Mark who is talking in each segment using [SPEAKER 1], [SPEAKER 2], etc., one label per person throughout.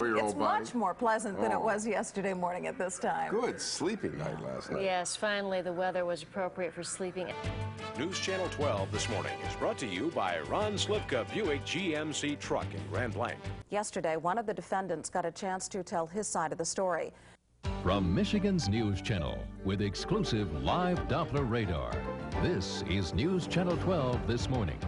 [SPEAKER 1] It's much more pleasant than it was yesterday morning at this time.
[SPEAKER 2] Good sleeping night last night.
[SPEAKER 3] Yes, finally the weather was appropriate for sleeping.
[SPEAKER 4] News Channel 12 this morning is brought to you by Ron Slivka Buick GMC Truck in Grand Blanc.
[SPEAKER 1] Yesterday, one of the defendants got a chance to tell his side of the story.
[SPEAKER 5] From Michigan's News Channel with exclusive live Doppler radar, this is News Channel 12 this morning.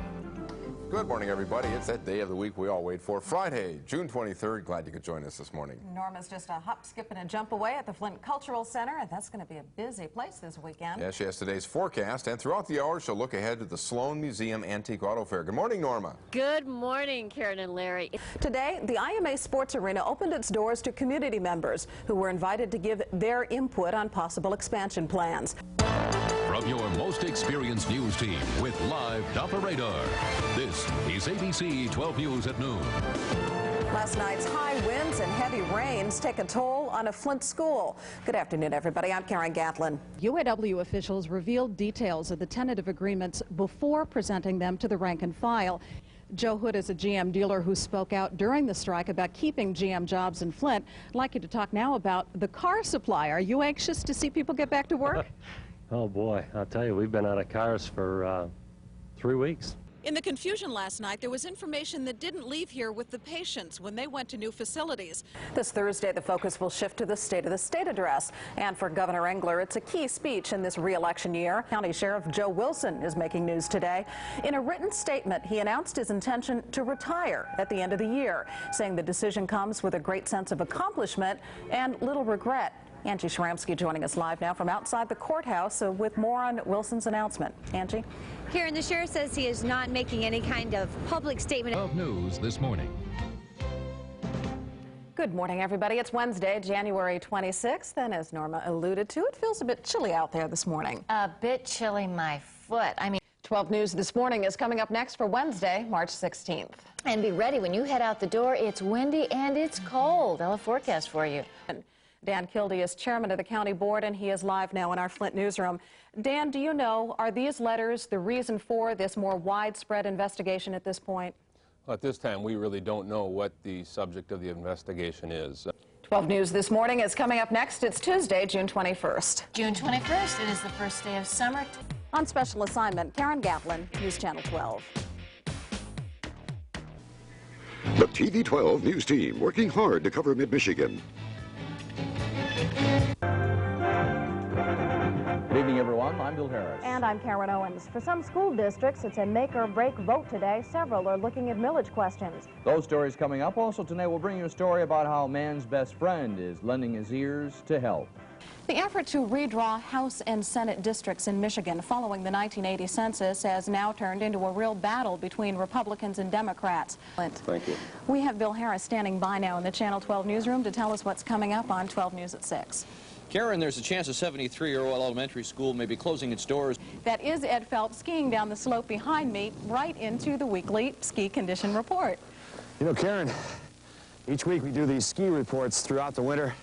[SPEAKER 2] Good morning, everybody. It's that day of the week we all wait for, Friday, June 23rd. Glad you could join us this morning.
[SPEAKER 1] Norma's just a hop, skip, and a jump away at the Flint Cultural Center, and that's going to be a busy place this weekend. Yeah,
[SPEAKER 2] she has today's forecast, and throughout the hour, she'll look ahead to the Sloan Museum Antique Auto Fair. Good morning, Norma.
[SPEAKER 3] Good morning, Karen and Larry.
[SPEAKER 1] Today, the IMA Sports Arena opened its doors to community members who were invited to give their input on possible expansion plans.
[SPEAKER 5] From your most experienced news team with live Doppler radar, this is ABC 12 News at noon.
[SPEAKER 1] Last night's high winds and heavy rains take a toll on a Flint school. Good afternoon, everybody. I'm Karen Gatlin.
[SPEAKER 6] UAW officials revealed details of the tentative agreements before presenting them to the rank and file. Joe Hood is a GM dealer who spoke out during the strike about keeping GM jobs in Flint. I'd like you to talk now about the car supply. Are you anxious to see people get back to work?
[SPEAKER 7] Oh boy, I'll tell you, we've been out of cars for 3 weeks.
[SPEAKER 8] In the confusion last night, there was information that didn't leave here with the patients when they went to new facilities.
[SPEAKER 1] This Thursday, the focus will shift to the State of the State address. And for Governor Engler, it's a key speech in this re-election year. County Sheriff Joe Wilson is making news today. In a written statement, he announced his intention to retire at the end of the year, saying the decision comes with a great sense of accomplishment and little regret. Angie Shramsky joining us live now from outside the courthouse with more on Wilson's announcement. Angie?
[SPEAKER 9] Karen, the sheriff says he is not making any kind of public statement.
[SPEAKER 5] 12 News this morning.
[SPEAKER 1] Good morning, everybody. It's Wednesday, January 26th, and as Norma alluded to, it feels a bit chilly out there this morning.
[SPEAKER 3] A bit chilly, my foot.
[SPEAKER 1] 12 News this morning is coming up next for Wednesday, March 16th.
[SPEAKER 3] And be ready when you head out the door. It's windy and it's cold. I'll have a forecast for you.
[SPEAKER 1] Dan Kildee is chairman of the county board, and he is live now in our Flint newsroom. Dan, do you know, are these letters the reason for this more widespread investigation at this point?
[SPEAKER 10] Well, at this time, we really don't know what the subject of the investigation is.
[SPEAKER 1] 12 News this morning is coming up next. It's Tuesday, June 21st.
[SPEAKER 3] June 21st, it is the first day of summer.
[SPEAKER 1] On special assignment, Karen Gatlin, News Channel 12.
[SPEAKER 11] The TV 12 News team working hard to cover mid-Michigan.
[SPEAKER 12] Good evening, everyone. I'm Bill Harris.
[SPEAKER 13] And I'm Karen Owens. For some school districts, it's a make-or-break vote today. Several are looking at millage questions.
[SPEAKER 12] Those stories coming up. Also tonight, we'll bring you a story about how man's best friend is lending his ears to help.
[SPEAKER 1] The effort to redraw House and Senate districts in Michigan following the 1980 census has now turned into a real battle between Republicans and Democrats.
[SPEAKER 12] Thank you.
[SPEAKER 1] We have Bill Harris standing by now in the Channel 12 newsroom to tell us what's coming up on 12 News at 6.
[SPEAKER 14] Karen, there's a chance a 73-year-old elementary school may be closing its doors.
[SPEAKER 1] That is Ed Phelps skiing down the slope behind me, right into the weekly ski condition report.
[SPEAKER 15] You know, Karen, each week we do these ski reports throughout the winter.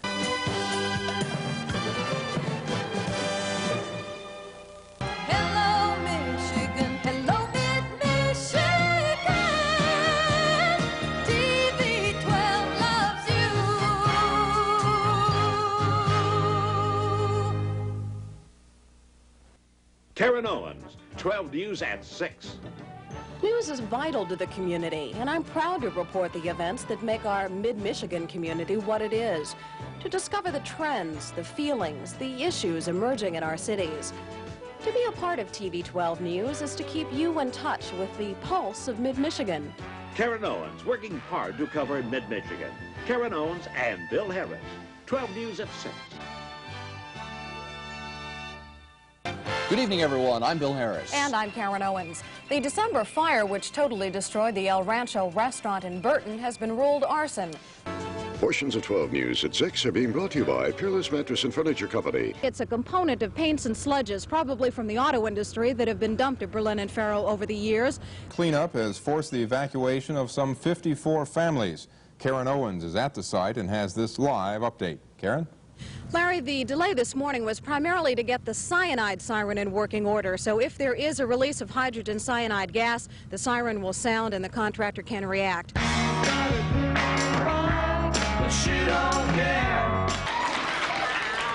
[SPEAKER 16] Karen Owens, 12 News at 6.
[SPEAKER 1] News is vital to the community, and I'm proud to report the events that make our mid-Michigan community what it is. To discover the trends, the feelings, the issues emerging in our cities. To be a part of TV 12 News is to keep you in touch with the pulse of mid-Michigan.
[SPEAKER 16] Karen Owens, working hard to cover mid-Michigan. Karen Owens and Bill Harris, 12 News at 6.
[SPEAKER 14] Good evening, everyone. I'm Bill Harris.
[SPEAKER 1] And I'm Karen Owens. The December fire, which totally destroyed the El Rancho restaurant in Burton, has been ruled arson.
[SPEAKER 11] Portions of 12 News at 6 are being brought to you by Peerless Mattress and Furniture Company.
[SPEAKER 6] It's a component of paints and sludges, probably from the auto industry, that have been dumped at Berlin and Faro over the years.
[SPEAKER 2] Cleanup has forced the evacuation of some 54 families. Karen Owens is at the site and has this live update. Karen?
[SPEAKER 6] Larry, the delay this morning was primarily to get the cyanide siren in working order. So if there is a release of hydrogen cyanide gas, the siren will sound and the contractor can react.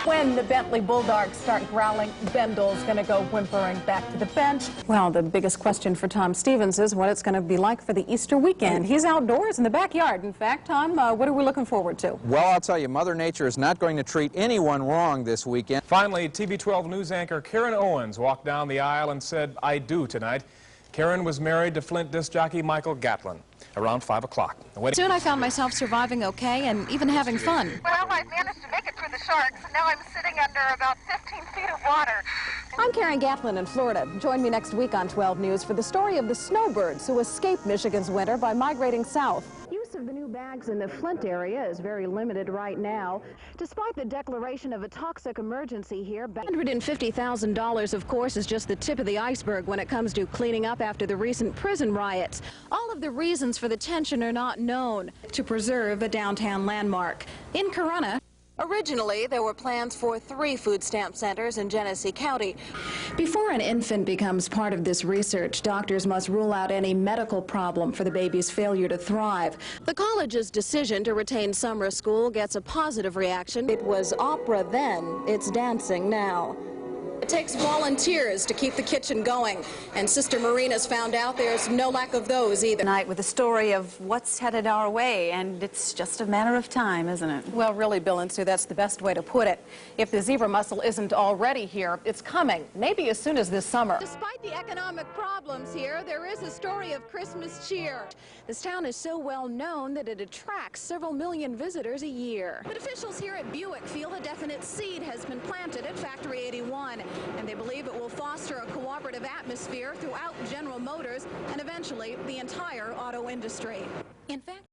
[SPEAKER 1] When the Bentley Bulldogs start growling, Bendel's going to go whimpering back to the bench. Well, the biggest question for Tom Stevens is what it's going to be like for the Easter weekend. He's outdoors in the backyard. In fact, Tom, what are we looking forward to?
[SPEAKER 17] Well, I'll tell you, Mother Nature is not going to treat anyone wrong this weekend.
[SPEAKER 18] Finally, TV12 news anchor Karen Owens walked down the aisle and said, "I do" tonight. Karen was married to Flint disc jockey Michael Gatlin around 5 o'clock.
[SPEAKER 6] Soon I found myself surviving okay and even having fun.
[SPEAKER 19] Well, I managed to make it through the sharks, and now I'm sitting under about 15 feet of water.
[SPEAKER 6] I'm Karen Gatlin in Florida. Join me next week on 12 News for the story of the snowbirds who escaped Michigan's winter by migrating south. Use of the new bags in the Flint area is very limited right now. Despite the declaration of a toxic emergency here, $150,000, of course, is just the tip of the iceberg when it comes to cleaning up after the recent prison riots. All of the reasons for the tension are not known to preserve a downtown landmark. In Corunna, originally, there were plans for 3 food stamp centers in Genesee County. Before an infant becomes part of this research, doctors must rule out any medical problem for the baby's failure to thrive. The college's decision to retain summer school gets a positive reaction. It was opera then, it's dancing now. It takes volunteers to keep the kitchen going, and Sister Marina's found out there's no lack of those either.
[SPEAKER 20] Tonight with a story of what's headed our way, and it's just a matter of time, isn't it?
[SPEAKER 1] Well, really, Bill and Sue, that's the best way to put it. If the zebra mussel isn't already here, it's coming, maybe as soon as this summer.
[SPEAKER 6] Despite the economic problems here, there is a story of Christmas cheer. This town is so well known that it attracts several million visitors a year. But officials here at Buick feel a definite seed has been planted at Factory 81, and they believe it will foster a cooperative atmosphere throughout General Motors and eventually the entire auto industry. In fact,